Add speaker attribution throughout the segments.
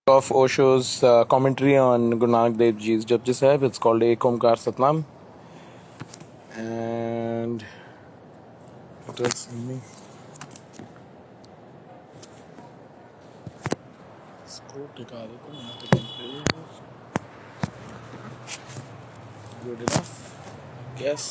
Speaker 1: of Osho's commentary on Guru Nanak Dev Ji's Japji Sahib. It's called Ek Omkar Satnam. And what else in me? इसको टिका देता हूँ यहाँ पे कहीं पे. Good enough, I guess.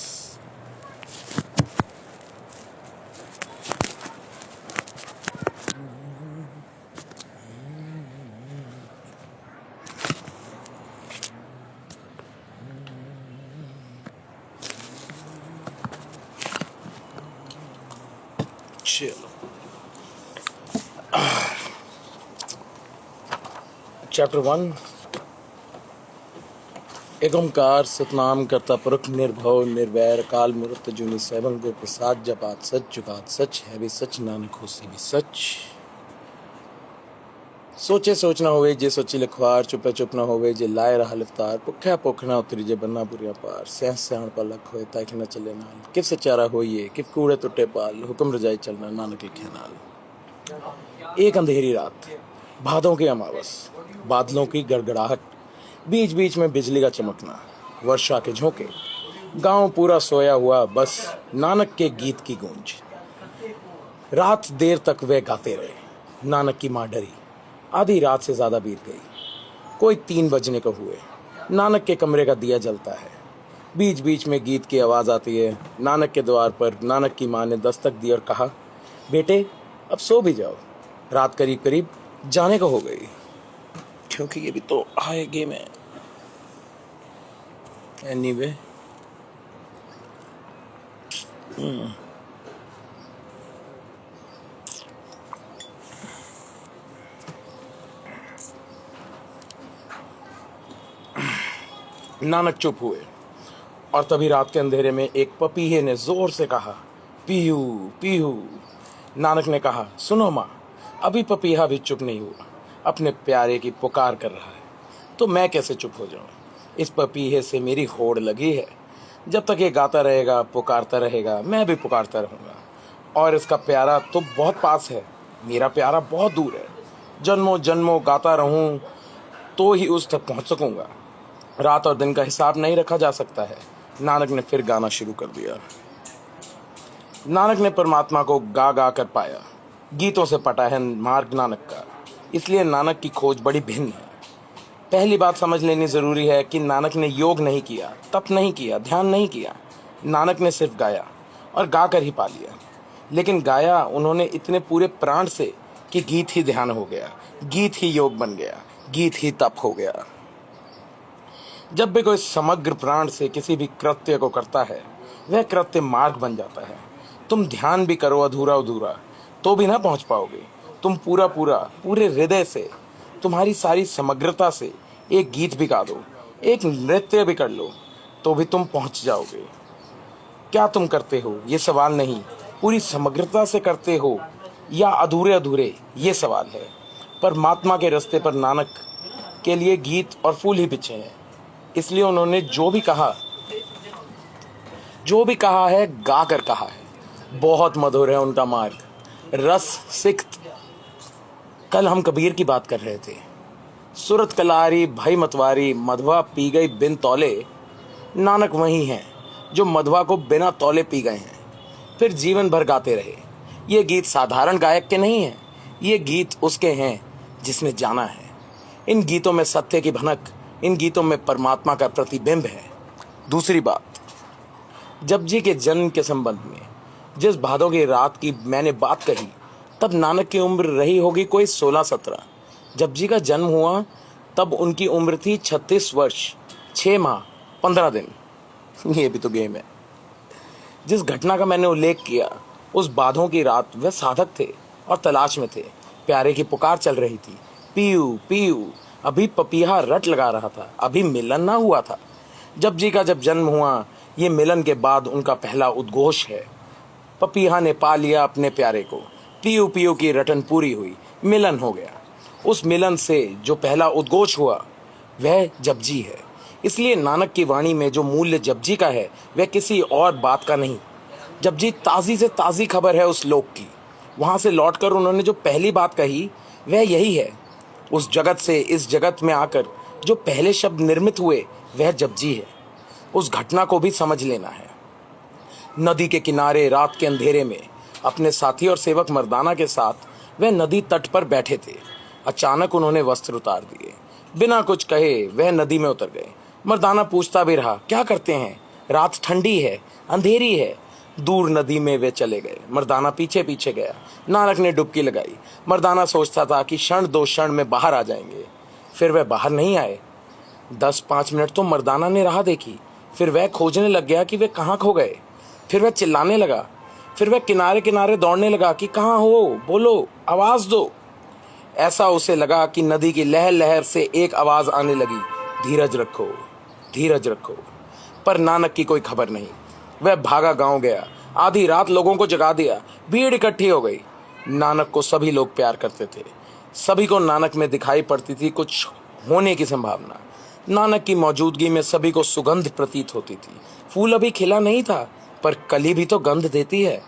Speaker 1: चलो. Chapter 1. एक ओंकार सतनाम करता पुरख निर्भव निर्वैर काल मूर्त जूनी सैभं गुर प्रसाद जपात सच जुगात सच है भी सच नानक होसी भी सच. सोचे सोच ना होवे जे सोची लिखवार चुपे चुप ना होवे जे लाए रहा लिफ्तार भुख्या भुख ना उतरी जे बन्ना बुरिया पार सह सहण पर लख होए ताकि न चले नाल किफ सचारा होइए किफ कूड़े टुटे पाल हुक्म रजाई चलना नानक लिखे नाल. एक अंधेरी रात, भादों की अमावस, बादलों की गड़गड़ाहट, बीच बीच में बिजली का चमकना, वर्षा के झोंके, गांव पूरा सोया हुआ, बस नानक के गीत की गूंज. रात देर तक वे गाते रहे. नानक की मां डरी. आधी रात से ज्यादा बीत गई. कोई 3 बजने को हुए. नानक के कमरे का दिया जलता है. बीच बीच में गीत की आवाज आती है. नानक के द्वार पर नानक की मां ने दस्तक दी और कहा, बेटे अब सो भी जाओ, रात करीब करीब जाने को हो गई. क्योंकि ये भी तो हाई गेम है. एनीवे नानक चुप हुए और तभी रात के अंधेरे में एक पपीहे ने जोर से कहा, पीहू पीहू. नानक ने कहा, सुनो माँ, अभी पपीहा भी चुप नहीं हुआ, अपने प्यारे की पुकार कर रहा है, तो मैं कैसे चुप हो जाऊं. इस पपीहे से मेरी होड़ लगी है. जब तक ये गाता रहेगा, पुकारता रहेगा, मैं भी पुकारता रहूंगा. और इसका प्यारा तो बहुत पास है, मेरा प्यारा बहुत दूर है. जन्मों जन्मों गाता रहूं तो ही उस तक पहुंच सकूंगा. रात और दिन का हिसाब नहीं रखा जा सकता है. नानक ने फिर गाना शुरू कर दिया. नानक ने परमात्मा को गा गा कर पाया. गीतों से पटा है मार्ग नानक का, इसलिए नानक की खोज बड़ी भिन्न है. पहली बात समझ लेनी जरूरी है कि नानक ने योग नहीं किया, तप नहीं किया, ध्यान नहीं किया. नानक ने सिर्फ गाया और गा कर ही पा लिया. लेकिन गाया उन्होंने इतने पूरे प्राण से कि गीत ही ध्यान हो गया, गीत ही योग बन गया, गीत ही तप हो गया. जब भी कोई समग्र प्राण से किसी भी कृत्य को करता है, वह कृत्य मार्ग बन जाता है. तुम ध्यान भी करो अधूरा अधूरा तो भी ना पहुंच पाओगे. तुम पूरा पूरा पूरे हृदय से, तुम्हारी सारी समग्रता से एक गीत भी गा दो, एक नृत्य भी कर लो, तो भी तुम पहुंच जाओगे. क्या तुम करते हो ये सवाल नहीं, पूरी समग्रता से करते हो या अधूरे अधूरे, ये सवाल है. परमात्मा के रास्ते पर नानक के लिए गीत और फूल ही बिछे हैं. इसलिए उन्होंने जो भी कहा है गा कर कहा है. बहुत मधुर है उनका मार्ग, रस सिक्त. कल हम कबीर की बात कर रहे थे. सूरत कलारी भई मतवारी, मधवा पी गई बिन तौले. नानक वही हैं जो मधवा को बिना तौले पी गए हैं, फिर जीवन भर गाते रहे. ये गीत साधारण गायक के नहीं हैं, ये गीत उसके हैं जिसने जाना है. इन गीतों में सत्य की भनक, इन गीतों में परमात्मा का प्रतिबिंब है. दूसरी बात, जपजी के जन्म के संबंध में जिस भादों की रात की मैंने बात कही, तब नानक की उम्र रही होगी कोई 16-17. जपजी का जन्म हुआ तब उनकी उम्र थी 36 वर्ष 6 माह 15 दिन. ये भी तो गेम है. जिस घटना का मैंने उल्लेख किया, उस बाधों की रात वह साधक थे और तलाश में थे. प्यारे की पुकार चल रही थी, पीयू पीयू. अभी पपीहा रट लगा रहा था, अभी मिलन ना हुआ था. जपजी का जब जन्म हुआ, ये मिलन के बाद उनका पहला उद्घोष है. पपीहा ने पा लिया अपने प्यारे को, पीयू पीयू की रटन पूरी हुई, मिलन हो गया. उस मिलन से जो पहला उद्घोष हुआ वह जपजी है. इसलिए नानक की वाणी में जो मूल्य जपजी का है, वह किसी और बात का नहीं. जपजी ताजी से ताजी खबर है उस लोक की. वहां से लौटकर उन्होंने जो पहली बात कही वह यही है, उस जगत से इस जगत में आकर जो पहले शब्द निर्मित हुए वह जपजी है। उस घटना को भी समझ लेना है। नदी के किनारे रात के अंधेरे में अपने साथी और सेवक मर्दाना के साथ वह नदी तट पर बैठे थे। अचानक उन्होंने वस्त्र उतार दिए। बिना कुछ कहे वह नदी में उतर गए। मर्दाना पूछता भी रहा, क्या करते हैं? रात ठंडी है, अंधेरी है। दूर नदी में वे चले गए। मर्दाना पीछे पीछे गया। नानक ने डुबकी लगाई। मर्दाना सोचता था कि क्षण दो क्षण में बाहर आ जाएंगे। फिर वह बाहर नहीं आए। 10-5 मिनट तो मर्दाना ने राह देखी। फिर वह खोजने लग गया कि वे कहाँ खो गए। फिर वह चिल्लाने लगा। फिर वह किनारे किनारे दौड़ने लगा कि कहाँ हो, बोलो, आवाज दो। ऐसा उसे लगा कि नदी की लहर लहर से एक आवाज आने लगी, धीरज रखो, धीरज रखो। पर नानक की कोई खबर नहीं। वह भागा गांव गया। आधी रात लोगों को जगा दिया। भीड़ इकट्ठी हो गई। नानक को सभी लोग प्यार करते थे। सभी को नानक में दिखाई पड़ती थी कुछ होने की संभावना। नानक की मौजूदगी में सभी को सुगंध प्रतीत होती थी। फूल अभी खिला नहीं था, पर कली भी तो गंध देती है।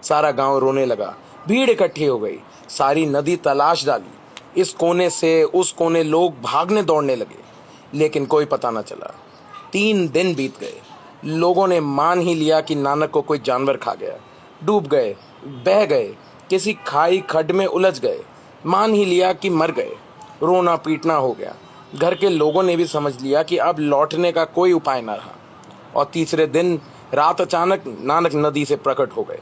Speaker 1: सारा गांव रोने लगा। भीड़ इकट्ठी हो गई। सारी नदी तलाश डाली। इस कोने से उस कोने लोग भागने दौड़ने लगे, लेकिन कोई पता न चला। 3 दिन बीत गए। लोगों ने मान ही लिया कि नानक को कोई जानवर खा गया। डूब गए, बह गए, किसी खाई खड्ड में उलझ गए। मान ही लिया कि मर गए। रोना पीटना हो गया। घर के लोगों ने भी समझ लिया कि अब लौटने का कोई उपाय न रहा। और तीसरे दिन रात अचानक नानक नदी से प्रकट हो गए।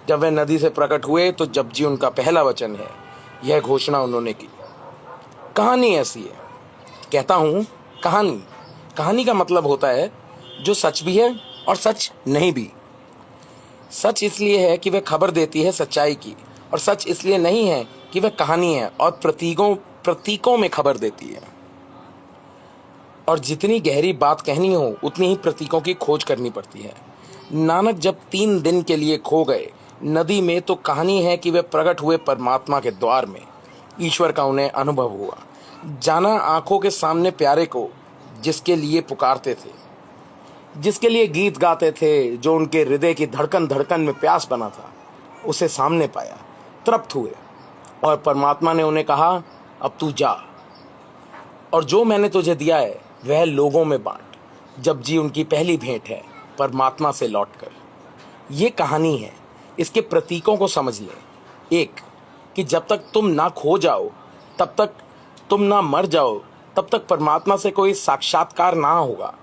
Speaker 1: जब वे नदी से प्रकट हुए तो जपजी उनका पहला वचन है। यह घोषणा उन्होंने की। कहानी ऐसी है। कहता हूं कहानी। कहानी का मतलब होता है जो सच भी है और सच नहीं भी। सच इसलिए है कि वह खबर देती है सच्चाई की, और सच इसलिए नहीं है कि वह कहानी है और प्रतीकों में खबर देती है। और जितनी गहरी बात कहनी हो उतनी ही प्रतीकों की खोज करनी पड़ती है। नानक जब 3 दिन के लिए खो गए नदी में, तो कहानी है कि वे प्रकट हुए परमात्मा के द्वार में। ईश्वर का उन्हें अनुभव हुआ। जाना आंखों के सामने प्यारे को, जिसके लिए पुकारते थे, जिसके लिए गीत गाते थे, जो उनके हृदय की धड़कन धड़कन में प्यास बना था, उसे सामने पाया, तृप्त हुए। और परमात्मा ने उन्हें कहा, अब तू जा, और जो मैंने तुझे दिया है वह लोगों में बांट। जपजी उनकी पहली भेंट है परमात्मा से लौटकर। ये कहानी है। इसके प्रतीकों को समझ लें। एक, कि जब तक तुम ना खो जाओ, तब तक तुम ना मर जाओ, तब तक परमात्मा से कोई साक्षात्कार ना होगा।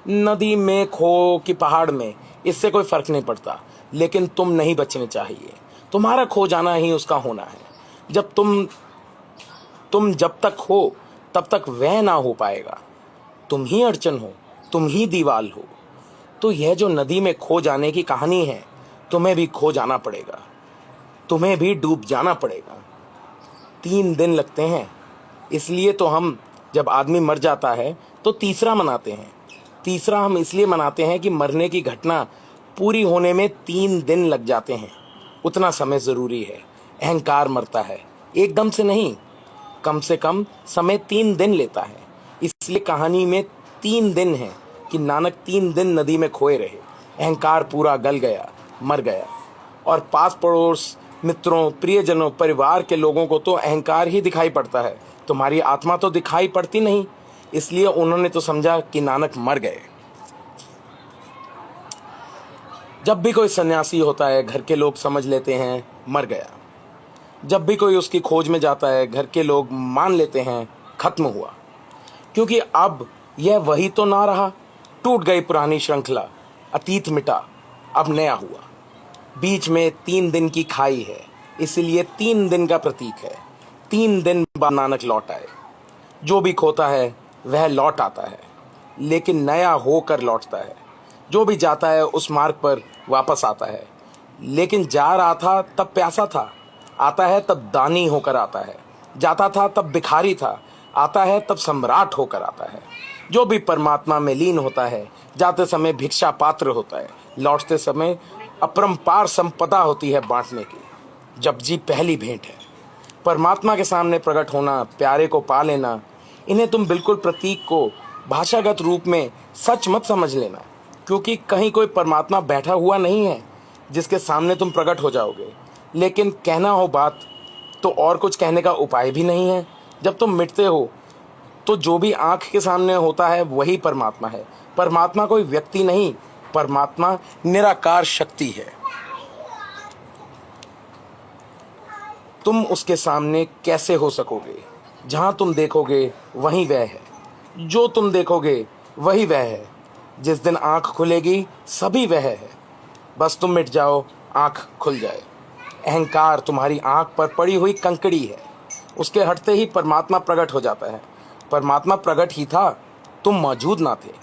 Speaker 1: नदी में खो कि पहाड़ में, इससे कोई फर्क नहीं पड़ता, लेकिन तुम नहीं बचने चाहिए। तुम्हारा खो जाना ही उसका होना है। जब तुम जब तक हो तब तक वह ना हो पाएगा। तुम ही अड़चन हो, तुम ही दीवाल हो। तो यह जो नदी में खो जाने की कहानी है, तुम्हें भी खो जाना पड़ेगा, तुम्हें भी डूब जाना पड़ेगा। 3 दिन लगते हैं। इसलिए तो हम जब आदमी मर जाता है तो तीसरा मनाते हैं। तीसरा हम इसलिए मनाते हैं कि मरने की घटना पूरी होने में 3 दिन लग जाते हैं। उतना समय जरूरी है। अहंकार मरता है, एकदम से नहीं, कम से कम समय 3 दिन लेता है। इसलिए कहानी में 3 दिन है कि नानक 3 दिन नदी में खोए रहे। अहंकार पूरा गल गया, मर गया। और पास पड़ोस, मित्रों, प्रियजनों, परिवार के लोगों को तो अहंकार ही दिखाई पड़ता है, तुम्हारी आत्मा तो दिखाई पड़ती नहीं। इसलिए उन्होंने तो समझा कि नानक मर गए। जब भी कोई सन्यासी होता है, घर के लोग समझ लेते हैं मर गया। जब भी कोई उसकी खोज में जाता है, घर के लोग मान लेते हैं खत्म हुआ। क्योंकि अब यह वही तो ना रहा। टूट गई पुरानी श्रृंखला, अतीत मिटा, अब नया हुआ। बीच में 3 दिन की खाई है, इसलिए 3 दिन का प्रतीक है। 3 दिन बाद नानक लौट आए। जो भी खोता है वह लौट आता है, लेकिन नया होकर लौटता है। जो भी जाता है उस मार्ग पर वापस आता है। लेकिन जा रहा था तब प्यासा था, आता है तब दानी होकर आता है। जाता था तब भिखारी था, आता है तब सम्राट होकर आता है। जो भी परमात्मा में लीन होता है, जाते समय भिक्षा पात्र होता है, लौटते समय अपरंपार संपदा होती है बांटने की। जपजी पहली भेंट है। परमात्मा के सामने प्रकट होना, प्यारे को पा लेना, इन्हें तुम बिल्कुल प्रतीक को भाषागत रूप में सच मत समझ लेना, क्योंकि कहीं कोई परमात्मा बैठा हुआ नहीं है जिसके सामने तुम प्रकट हो जाओगे। लेकिन कहना हो बात तो और कुछ कहने का उपाय भी नहीं है। जब तुम मिटते हो तो जो भी आंख के सामने होता है वही परमात्मा है। परमात्मा कोई व्यक्ति नहीं, परमात्मा निराकार शक्ति है। तुम उसके सामने कैसे हो सकोगे? जहां तुम देखोगे वहीं वह है, जो तुम देखोगे वही वह है। जिस दिन आंख खुलेगी सभी वह है। बस तुम मिट जाओ, आंख खुल जाए। अहंकार तुम्हारी आंख पर पड़ी हुई कंकड़ी है, उसके हटते ही परमात्मा प्रकट हो जाता है। परमात्मा प्रकट ही था, तुम मौजूद ना थे।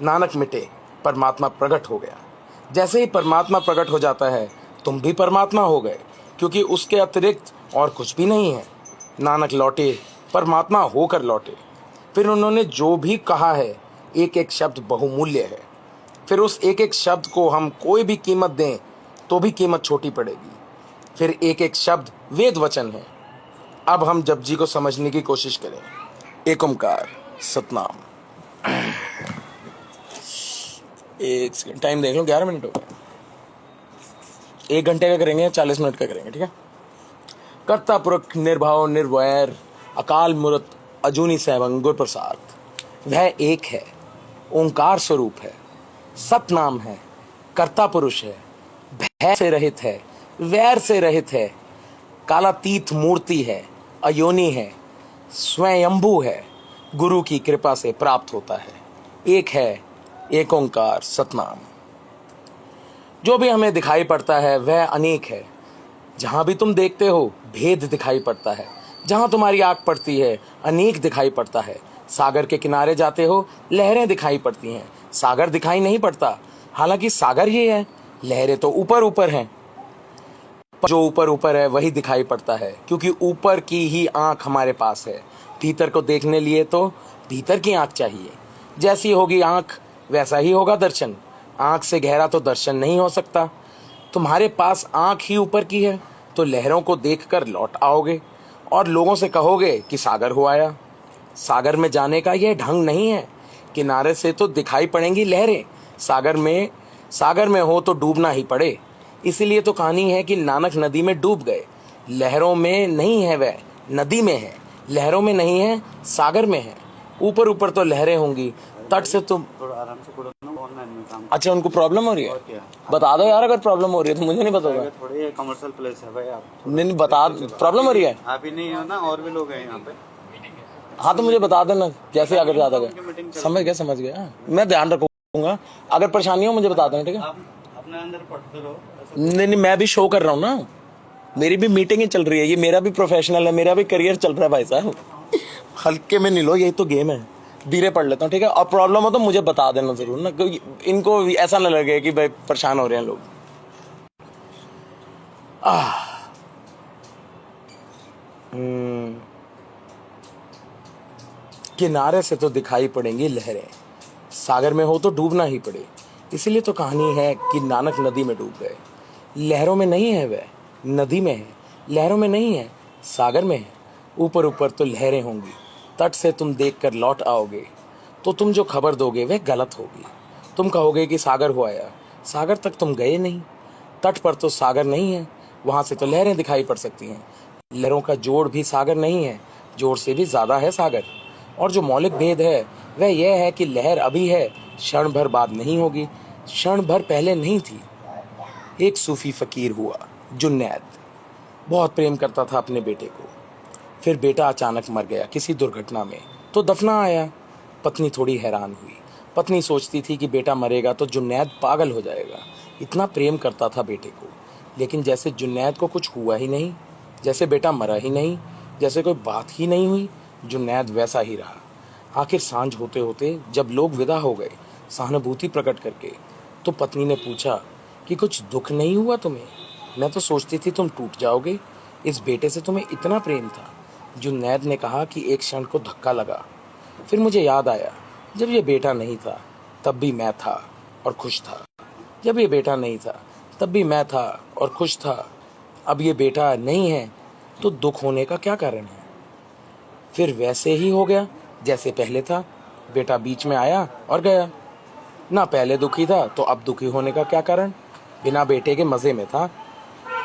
Speaker 1: नानक मिटे, परमात्मा प्रकट हो गया। जैसे ही परमात्मा प्रकट हो जाता है तुम भी परमात्मा हो गए, क्योंकि उसके अतिरिक्त और कुछ भी नहीं है। नानक लौटे, परमात्मा होकर लौटे। फिर उन्होंने जो भी कहा है, एक एक शब्द बहुमूल्य है। फिर उस एक एक शब्द को हम कोई भी कीमत दें तो भी कीमत छोटी पड़ेगी। फिर एक एक शब्द वेद वचन है। अब हम जपजी को समझने की कोशिश करें। एक ओंकार सतनाम। एक सेकंड टाइम देख लो, 11 मिनट हो गए। 1 घंटे का करेंगे, 40 मिनट का करेंगे, ठीक है। कर्ता पुरख निर्भाव निर्वैर अकाल मूर्त अजूनी सैभं गुर प्रसाद। वह एक है, ओंकार स्वरूप है, सतनाम है, कर्ता पुरुष है, भय से रहित है, वैर से रहित है, कालातीत मूर्ति है, अयोनी है, स्वयंभू है, गुरु की कृपा से प्राप्त होता है। एक है, एक ओंकार सतनाम। जो भी हमें दिखाई पड़ता है वह अनेक है। जहां भी तुम देखते हो भेद दिखाई पड़ता है। जहां तुम्हारी आंख पड़ती है अनेक दिखाई पड़ता है। सागर के किनारे जाते हो लहरें दिखाई पड़ती हैं, सागर दिखाई नहीं पड़ता। हालांकि सागर ही है, लहरें तो ऊपर ऊपर हैं। जो ऊपर ऊपर है वही दिखाई पड़ता है, क्योंकि ऊपर की ही आंख हमारे पास है। भीतर को देखने लिए तो भीतर की आंख चाहिए। जैसी होगी आंख वैसा ही होगा दर्शन। आंख से गहरा तो दर्शन नहीं हो सकता। तुम्हारे पास आंख ही ऊपर की है तो लहरों को देखकर लौट आओगे और लोगों से कहोगे कि सागर हो आया। सागर में जाने का यह ढंग नहीं है। किनारे से तो दिखाई पड़ेंगी लहरें, सागर में हो तो डूबना ही पड़े। इसीलिए तो कहानी है कि नानक नदी में डूब गए। लहरों में नहीं है वह, नदी में है। लहरों में नहीं है, सागर में है। ऊपर ऊपर तो लहरें होंगी, तट से तुम
Speaker 2: थोड़ा आराम से पढ़ो ना, ऑनलाइन में काम।
Speaker 1: अच्छा, उनको प्रॉब्लम हो रही है?
Speaker 2: और क्या?
Speaker 1: बता दो यार, अगर प्रॉब्लम हो रही है तो मुझे नहीं पता होगा।
Speaker 2: थोड़ी कमर्शियल प्लेस है भाई, आप
Speaker 1: नहीं बता, प्रॉब्लम हो रही है?
Speaker 2: आप ही नहीं हो ना, और भी लोग हैं यहाँ पे।
Speaker 1: हाँ तो मुझे बता देना जैसे अगर ज्यादा गए। समझ गया, मैं ध्यान रखूंगा। अगर परेशानी हो मुझे बता देना, ठीक है।
Speaker 2: आप अपने अंदर पढ़ते रहो।
Speaker 1: नहीं, मैं भी शो कर रहा हूँ ना, मेरी भी मीटिंग ही चल रही है। ये मेरा भी प्रोफेशनल है, मेरा भी करियर चल रहा है भाई साहब। हल्के में नहीं लो, यही तो गेम है। धीरे पढ़ लेता हूँ, ठीक है। और प्रॉब्लम हो तो मुझे बता देना जरूर ना, क्योंकि इनको ऐसा ना लगे कि भाई परेशान हो रहे हैं लोग। किनारे से तो दिखाई पड़ेंगी लहरें, सागर में हो तो डूबना ही पड़े। इसीलिए तो कहानी है कि नानक नदी में डूब गए। लहरों में नहीं है वह, नदी में है। लहरों में नहीं है, सागर में है। ऊपर ऊपर तो लहरें होंगी, तट से तुम देखकर लौट आओगे तो तुम जो खबर दोगे वह गलत होगी। तुम कहोगे कि सागर हो आया, सागर तक तुम गए नहीं। तट पर तो सागर नहीं है, वहां से तो लहरें दिखाई पड़ सकती हैं। लहरों का जोड़ भी सागर नहीं है, जोड़ से भी ज्यादा है सागर। और जो मौलिक भेद है वह यह है कि लहर अभी है, क्षण भर बाद नहीं होगी, क्षण भर पहले नहीं थी। एक सूफी फकीर हुआ जुन्नैद, बहुत प्रेम करता था अपने बेटे को। फिर बेटा अचानक मर गया किसी दुर्घटना में, तो दफना आया। पत्नी थोड़ी हैरान हुई। पत्नी सोचती थी कि बेटा मरेगा तो जुन्नैद पागल हो जाएगा। इतना प्रेम करता था बेटे को, लेकिन जैसे जुन्नैद को कुछ हुआ ही नहीं, जैसे बेटा मरा ही नहीं, जैसे कोई बात ही नहीं हुई, जुन्नैद वैसा ही रहा। आखिर सांझ होते होते जब लोग विदा हो गए सहानुभूति प्रकट करके, तो पत्नी ने पूछा कि कुछ दुख नहीं हुआ तुम्हें? मैं तो सोचती थी तुम टूट जाओगे, इस बेटे से तुम्हें इतना प्रेम था। जुन्नैद ने कहा कि एक क्षण को धक्का लगा। फिर मुझे याद आया, जब ये बेटा नहीं था तब भी मैं था और खुश था। जब ये बेटा नहीं था तब भी मैं था और खुश था। अब ये बेटा नहीं है तो दुख होने का क्या कारण है? फिर वैसे ही हो गया जैसे पहले था। बेटा बीच में आया और गया। ना पहले दुखी था तो अब दुखी होने का क्या कारण? बिना बेटे के मजे में था,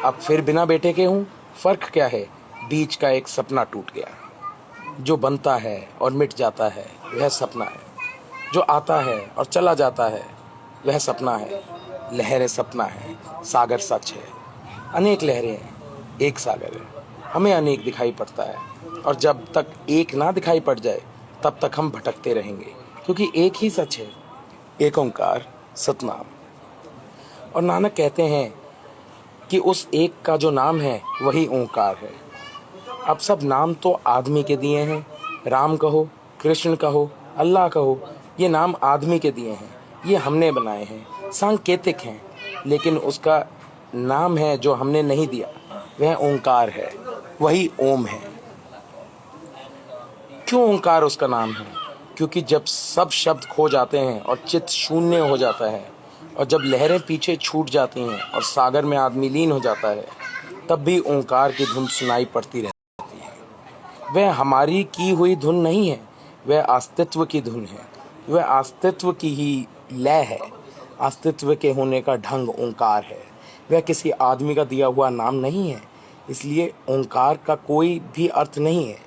Speaker 1: अब फिर बिना बेटे के हूँ। फर्क क्या है? बीच का एक सपना टूट गया। जो बनता है और मिट जाता है वह सपना है, जो आता है और चला जाता है वह सपना है। लहरें सपना है, सागर सच है। अनेक लहरें हैं, एक सागर है। हमें अनेक दिखाई पड़ता है, और जब तक एक ना दिखाई पड़ जाए तब तक हम भटकते रहेंगे, क्योंकि एक ही सच है, एक ओंकार सतनाम। और नानक कहते हैं कि उस एक का जो नाम है वही ओंकार है। अब सब नाम तो आदमी के दिए हैं, राम कहो, कृष्ण कहो, अल्लाह कहो, ये नाम आदमी के दिए हैं, ये हमने बनाए हैं, सांकेतिक हैं। लेकिन उसका नाम है जो हमने नहीं दिया, वह ओंकार है, वही ओम है। क्यों ओंकार उसका नाम है? क्योंकि जब सब शब्द खो जाते हैं और चित्त शून्य हो जाता है, और जब लहरें पीछे छूट जाती हैं और सागर में आदमी लीन हो जाता है, तब भी ओंकार की धुन सुनाई पड़ती रहती है। वह हमारी की हुई धुन नहीं है, वह अस्तित्व की धुन है, वह अस्तित्व की ही लय है। अस्तित्व के होने का ढंग ओंकार है, वह किसी आदमी का दिया हुआ नाम नहीं है। इसलिए ओंकार का कोई भी अर्थ नहीं है।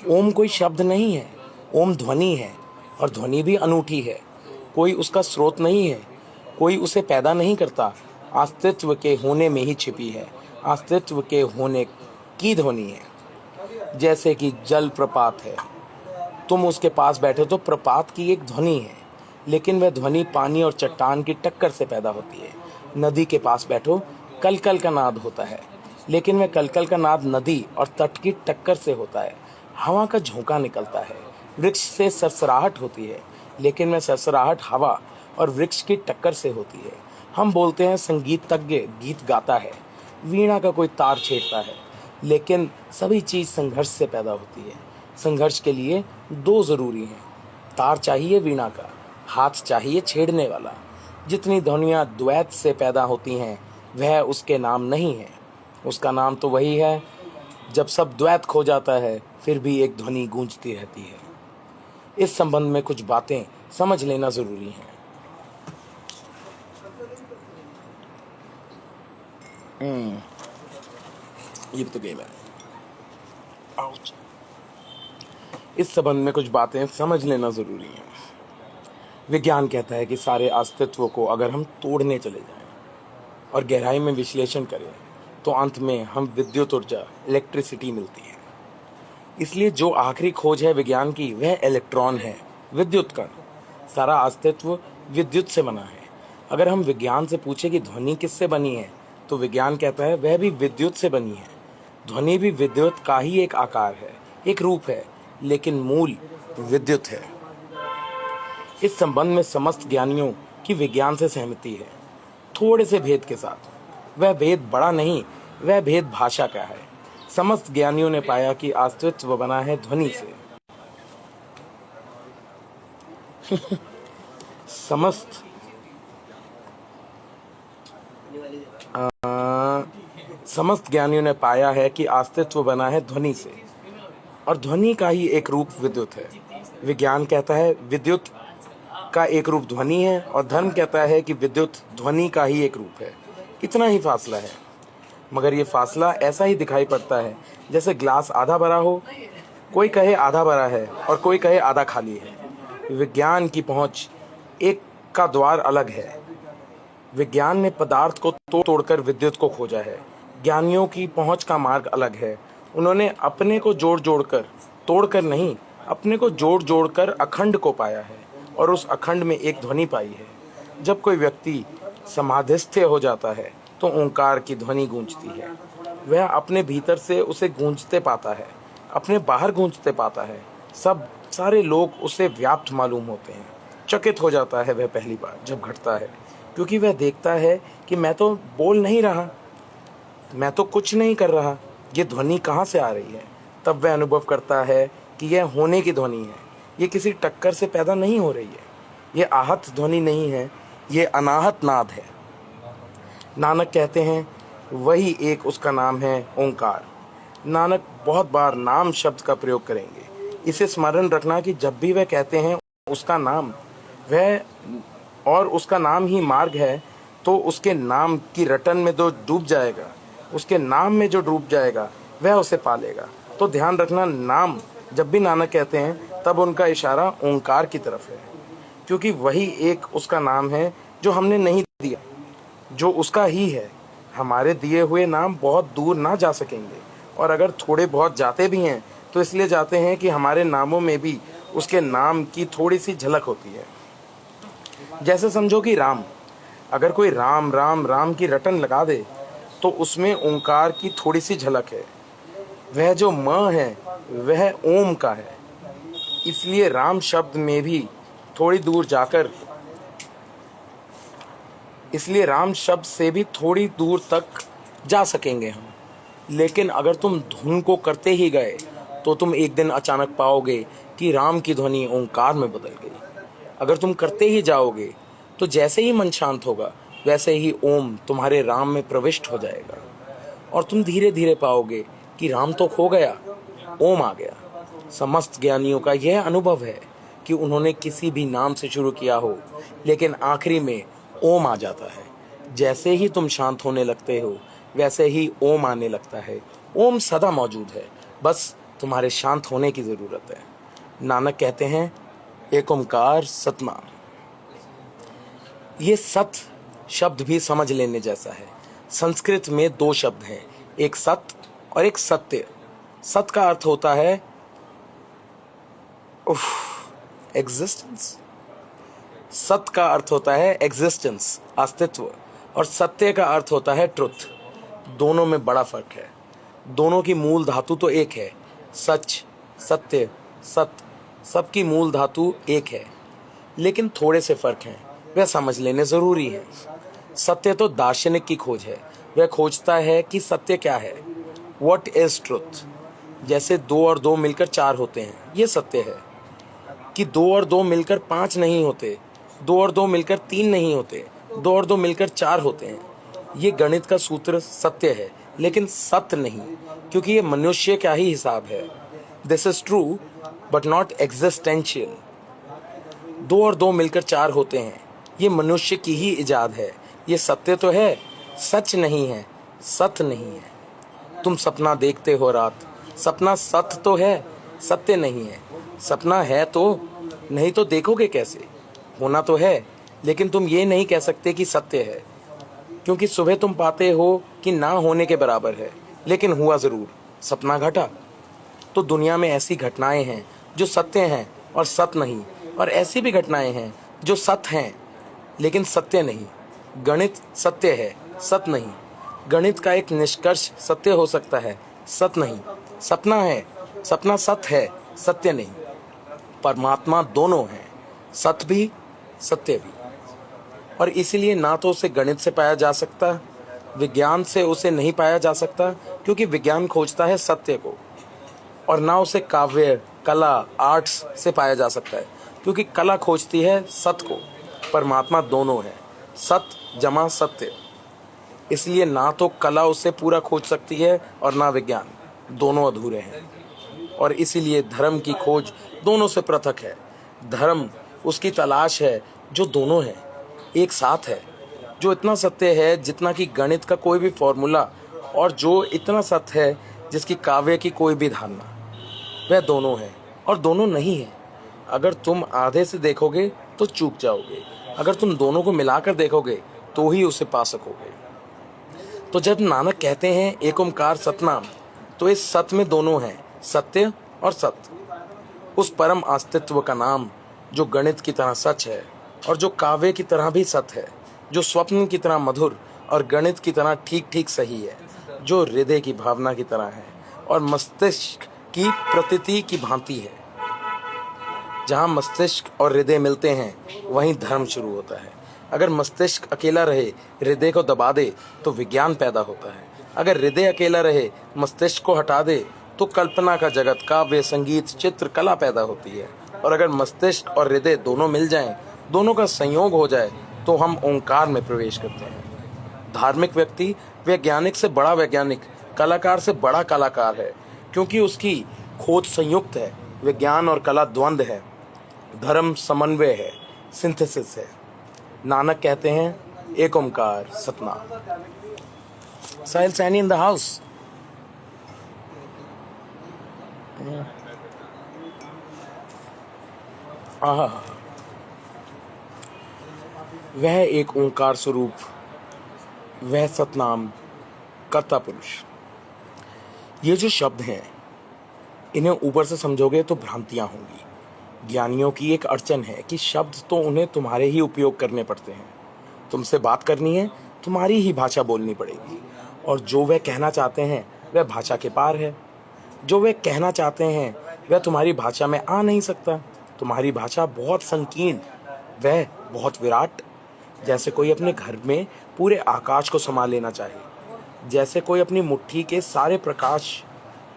Speaker 1: ओम कोई शब्द नहीं है, ओम ध्वनि है, और ध्वनि भी अनूठी है। कोई उसका स्रोत नहीं है, कोई उसे पैदा नहीं करता, अस्तित्व के होने में ही छिपी है, अस्तित्व के होने की ध्वनि है। जैसे कि जल प्रपात है, तुम उसके पास बैठे तो प्रपात की एक ध्वनि है, लेकिन वह ध्वनि पानी और चट्टान की टक्कर से पैदा होती है। नदी के पास बैठो, कलकल का नाद होता है, लेकिन वह कलकल का नाद नदी और तट की टक्कर से होता है। हवा का झोंका निकलता है, वृक्ष से सरसराहट होती है, लेकिन वह सरसराहट हवा और वृक्ष की टक्कर से होती है। हम बोलते हैं संगीतज्ञ गीत गाता है, वीणा का कोई तार छेड़ता है, लेकिन सभी चीज संघर्ष से पैदा होती है। संघर्ष के लिए दो जरूरी हैं, तार चाहिए वीणा का, हाथ चाहिए छेड़ने वाला। जितनी ध्वनियाँ द्वैत से पैदा होती हैं वह उसके नाम नहीं है। उसका नाम तो वही है, जब सब द्वैत खो जाता है फिर भी एक ध्वनि गूंजती रहती है। इस संबंध में कुछ बातें समझ लेना जरूरी है। ये तो गेम है। आउच। इस संबंध में कुछ बातें समझ लेना जरूरी है। विज्ञान कहता है कि सारे अस्तित्व को अगर हम तोड़ने चले जाएं और गहराई में विश्लेषण करें तो अंत में हम विद्युत ऊर्जा, इलेक्ट्रिसिटी मिलती है। इसलिए जो आखिरी खोज है विज्ञान की वह इलेक्ट्रॉन है, विद्युत कण। सारा अस्तित्व विद्युत से बना है। अगर हम विज्ञान से पूछे कि ध्वनि किससे बनी है, तो विज्ञान कहता है वह भी विद्युत से बनी है। ध्वनि भी विद्युत का ही एक आकार है, एक रूप है, लेकिन मूल विद्युत है। इस संबंध में समस्त ज्ञानियों की विज्ञान से सहमति है, थोड़े से भेद के साथ। वह भेद बड़ा नहीं, वह भेद भाषा का है। समस्त ज्ञानियों ने पाया कि अस्तित्व बना है ध्वनि से। समस्त ज्ञानियों ने पाया है कि अस्तित्व बना है ध्वनि से, और ध्वनि का ही एक रूप विद्युत है। विज्ञान कहता है विद्युत का एक रूप ध्वनि है, और धर्म कहता है कि विद्युत ध्वनि का ही एक रूप है। इतना ही फासला है, मगर ये फासला ऐसा ही दिखाई पड़ता है जैसे ग्लास आधा भरा हो, कोई कहे आधा भरा है और कोई कहे आधा खाली है। विज्ञान की पहुंच एक का द्वार अलग है। विज्ञान ने पदार्थ को तोड़कर विद्युत को खोजा है। ज्ञानियों की पहुंच का मार्ग अलग है। उन्होंने अपने को जोड़कर, तोड़कर नहीं, अपने को जोड़कर अखंड को पाया है, और उस अखंड में एक ध्वनि पाई है। जब कोई व्यक्ति समाधिस्थ हो जाता है तो ओंकार की ध्वनि गूंजती है। वह अपने भीतर से उसे गूंजते पाता है, अपने बाहर गूंजते पाता है। सारे लोग उसे व्याप्त मालूम होते हैं। चकित हो जाता है वह पहली बार जब घटता है, क्योंकि वह देखता है कि मैं तो बोल नहीं रहा, मैं तो कुछ नहीं कर रहा, ये ध्वनि कहाँ से आ रही है। तब वह अनुभव करता है कि यह होने की ध्वनि है, ये किसी टक्कर से पैदा नहीं हो रही है, ये आहत ध्वनि नहीं है, ये अनाहत नाद है। नानक कहते हैं वही एक उसका नाम है ओंकार। नानक बहुत बार नाम शब्द का प्रयोग करेंगे। इसे स्मरण रखना कि जब भी वह कहते हैं उसका नाम, वह और उसका नाम ही मार्ग है, तो उसके नाम की रटन में जो डूब जाएगा, उसके नाम में जो डूब जाएगा वह उसे पालेगा। तो ध्यान रखना, नाम जब भी नानक कहते हैं तब उनका इशारा ओंकार की तरफ है, क्योंकि वही एक उसका नाम है जो हमने नहीं दिया, जो उसका ही है। हमारे दिए हुए नाम बहुत दूर ना जा सकेंगे, और अगर थोड़े बहुत जाते भी हैं तो इसलिए जाते हैं कि हमारे नामों में भी उसके नाम की थोड़ी सी झलक होती है। जैसे समझो कि राम, अगर कोई राम राम राम की रटन लगा दे तो उसमें ओंकार की थोड़ी सी झलक है। वह जो म है वह ओम का है, इसलिए राम शब्द में भी थोड़ी दूर जाकर इसलिए राम शब्द से भी थोड़ी दूर तक जा सकेंगे हम। लेकिन अगर तुम धुन को करते ही गए तो तुम एक दिन अचानक पाओगे कि राम की ध्वनि ओंकार में बदल गई। अगर तुम करते ही जाओगे तो जैसे ही मन शांत होगा वैसे ही ओम तुम्हारे राम में प्रविष्ट हो जाएगा, और तुम धीरे धीरे पाओगे कि राम तो खो गया, ओम आ गया। समस्त ज्ञानियों का यह अनुभव है कि उन्होंने किसी भी नाम से शुरू किया हो, लेकिन आखिरी में ओम आ जाता है। जैसे ही तुम शांत होने लगते हो वैसे ही ओम आने लगता है। ओम सदा मौजूद है, बस तुम्हारे शांत होने की ज़रूरत है। नानक कहते हैं एक ओंकार सतनाम। ये सत शब्द भी समझ लेने जैसा है। संस्कृत में दो शब्द हैं, एक सत और एक सत्य। सत का अर्थ होता है एग्जिस्टेंस। सत का अर्थ होता है एग्जिस्टेंस, अस्तित्व, और सत्य का अर्थ होता है ट्रुथ। दोनों में बड़ा फर्क है। दोनों की मूल धातु तो एक है, सच, सत्य, सत, सबकी मूल धातु एक है, लेकिन थोड़े से फर्क हैं, वह समझ लेने जरूरी है। सत्य तो दार्शनिक की खोज है, वह खोजता है कि सत्य क्या है, व्हाट इज ट्रुथ। जैसे 2 और 2 मिलकर 4 होते हैं, ये सत्य है। कि 2 और 2 मिलकर 5 नहीं होते, 2 और 2 मिलकर 3 नहीं होते, 2 और 2 मिलकर 4 होते हैं। ये गणित का सूत्र सत्य है, लेकिन सत्य नहीं, क्योंकि ये मनुष्य का ही हिसाब है। This is true but not existential. 2 और 2 मिलकर 4 होते हैं, ये मनुष्य की ही इजाद है। ये सत्य तो है, सच नहीं है, सत्य नहीं है। तुम सपना देखते हो रात, सपना सत्य तो है, सत्य नहीं है। सपना है तो, नहीं तो देखोगे कैसे। होना तो है, लेकिन तुम ये नहीं कह सकते कि सत्य है, क्योंकि सुबह तुम पाते हो कि ना होने के बराबर है, लेकिन हुआ जरूर, सपना घटा। तो दुनिया में ऐसी घटनाएं हैं जो सत्य हैं और सत्य नहीं, और ऐसी भी घटनाएं हैं जो सत्य हैं लेकिन सत्य नहीं। गणित सत्य है, सत्य नहीं। गणित का एक निष्कर्ष सत्य हो सकता है, सत्य नहीं। सपना है, सपना सत्य है, सत्य नहीं। परमात्मा दोनों हैं, सत्य भी, सत्य भी। और इसीलिए ना तो उसे गणित से पाया जा सकता, विज्ञान से उसे नहीं पाया जा सकता, क्योंकि विज्ञान खोजता है सत्य को, और ना उसे काव्य, कला, आर्ट्स से पाया जा सकता है, क्योंकि कला खोजती है सत्य को। परमात्मा दोनों है, सत्य जमा सत्य। इसलिए ना तो कला उससे पूरा खोज सकती है और ना विज्ञान, दोनों अधूरे हैं। और इसीलिए धर्म की खोज दोनों से पृथक है। धर्म उसकी तलाश है जो दोनों है, एक साथ है, जो इतना सत्य है जितना कि गणित का कोई भी फॉर्मूला, और जो इतना सत्य है जिसकी काव्य की कोई भी धारणा। वह दोनों है और दोनों नहीं है। अगर तुम आधे से देखोगे तो चूक जाओगे, अगर तुम दोनों को मिलाकर देखोगे तो ही उसे पा सकोगे। तो जब नानक कहते हैं एक ओंकार सतनाम, तो इस सत्य में दोनों हैं, सत्य और सत्य। उस परम अस्तित्व का नाम जो गणित की तरह सच है और जो काव्य की तरह भी सत्य है, जो स्वप्न की तरह मधुर और गणित की तरह ठीक ठीक सही है, जो हृदय की भावना की तरह है और मस्तिष्क की प्रतीति की भांति है। जहाँ मस्तिष्क और हृदय मिलते हैं वहीं धर्म शुरू होता है। अगर मस्तिष्क अकेला रहे, हृदय को दबा दे तो विज्ञान पैदा होता है। अगर हृदय अकेला रहे, मस्तिष्क को हटा दे तो कल्पना का जगत, काव्य, संगीत, चित्र, कला पैदा होती है। और अगर मस्तिष्क और हृदय दोनों मिल जाएं, दोनों का संयोग हो जाए, तो हम ओंकार में प्रवेश करते हैं। धार्मिक व्यक्ति वैज्ञानिक से बड़ा वैज्ञानिक, कलाकार से बड़ा कलाकार है, क्योंकि उसकी खोज संयुक्त है। विज्ञान और कला द्वंद्व है, धर्म समन्वय है, सिंथेसिस है। नानक कहते हैं एक ओंकार सतनाम। साहिल सैनी इन द हाउस। आहा, वह एक ओंकार स्वरूप, वह सतनाम कर्ता पुरुष। ये जो शब्द हैं, इन्हें ऊपर से समझोगे तो भ्रांतियां होंगी। ज्ञानियों की एक अड़चन है कि शब्द तो उन्हें तुम्हारे ही उपयोग करने पड़ते हैं। तुमसे बात करनी है, तुम्हारी ही भाषा बोलनी पड़ेगी, और जो वह कहना चाहते हैं वह भाषा के पार है। जो वे कहना चाहते हैं वह तुम्हारी भाषा में आ नहीं सकता। तुम्हारी भाषा बहुत संकीर्ण, वह बहुत विराट। जैसे कोई अपने घर में पूरे आकाश को समा लेना चाहे, जैसे कोई अपनी मुट्ठी के सारे प्रकाश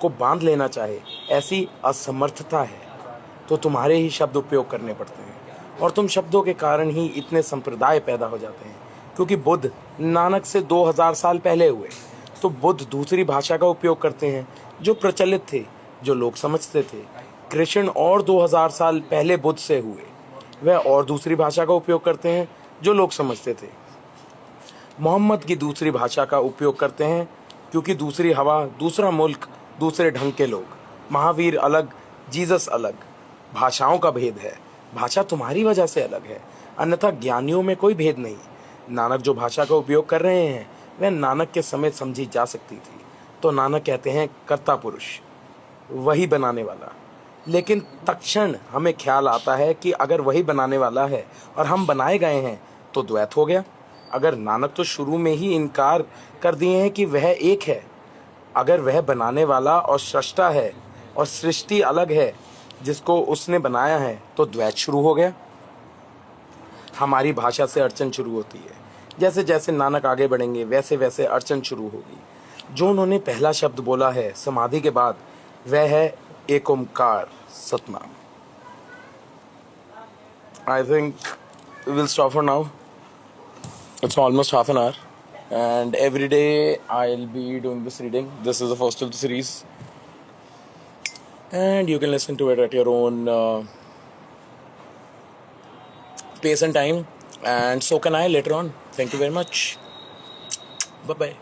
Speaker 1: को बांध लेना चाहे, ऐसी असमर्थता है। तो तुम्हारे ही शब्द उपयोग करने पड़ते हैं, और तुम शब्दों के कारण ही इतने संप्रदाय पैदा हो जाते हैं। क्योंकि बुद्ध नानक से 2000 साल पहले हुए, तो बुद्ध दूसरी भाषा का उपयोग करते हैं जो प्रचलित थे, जो लोग समझते थे। कृष्ण और 2000 साल पहले बुद्ध से हुए, वह और दूसरी भाषा का उपयोग करते हैं जो लोग समझते थे। मोहम्मद की दूसरी भाषा का उपयोग करते हैं, क्योंकि दूसरी हवा, दूसरा मुल्क, दूसरे ढंग के लोग। महावीर अलग, जीसस अलग। भाषाओं का भेद है, भाषा तुम्हारी वजह से अलग है, अन्यथा ज्ञानियों में कोई भेद नहीं। नानक जो भाषा का उपयोग कर रहे हैं वह नानक के समय समझी जा सकती थी। तो नानक कहते हैं कर्ता पुरुष, वही बनाने वाला। लेकिन तत्क्षण हमें ख्याल आता है कि अगर वही बनाने वाला है और हम बनाए गए हैं तो द्वैत हो गया। अगर नानक तो शुरू में ही इनकार कर दिए हैं कि वह एक है। अगर वह बनाने वाला और सृष्टा है और सृष्टि अलग है जिसको उसने बनाया है, तो द्वैत शुरू हो गया। हमारी भाषा से अड़चन शुरू होती है। जैसे जैसे नानक आगे बढ़ेंगे वैसे वैसे अड़चन शुरू होगी। जो उन्होंने पहला शब्द बोला है समाधि के बाद, वह है एक ओंकार Satnam. I think we'll stop for now. It's almost half an hour, and every day I'll be doing this reading. This is the first of the series, and you can listen to it at your own pace and time, and so can I later on. Thank you very much. Bye bye.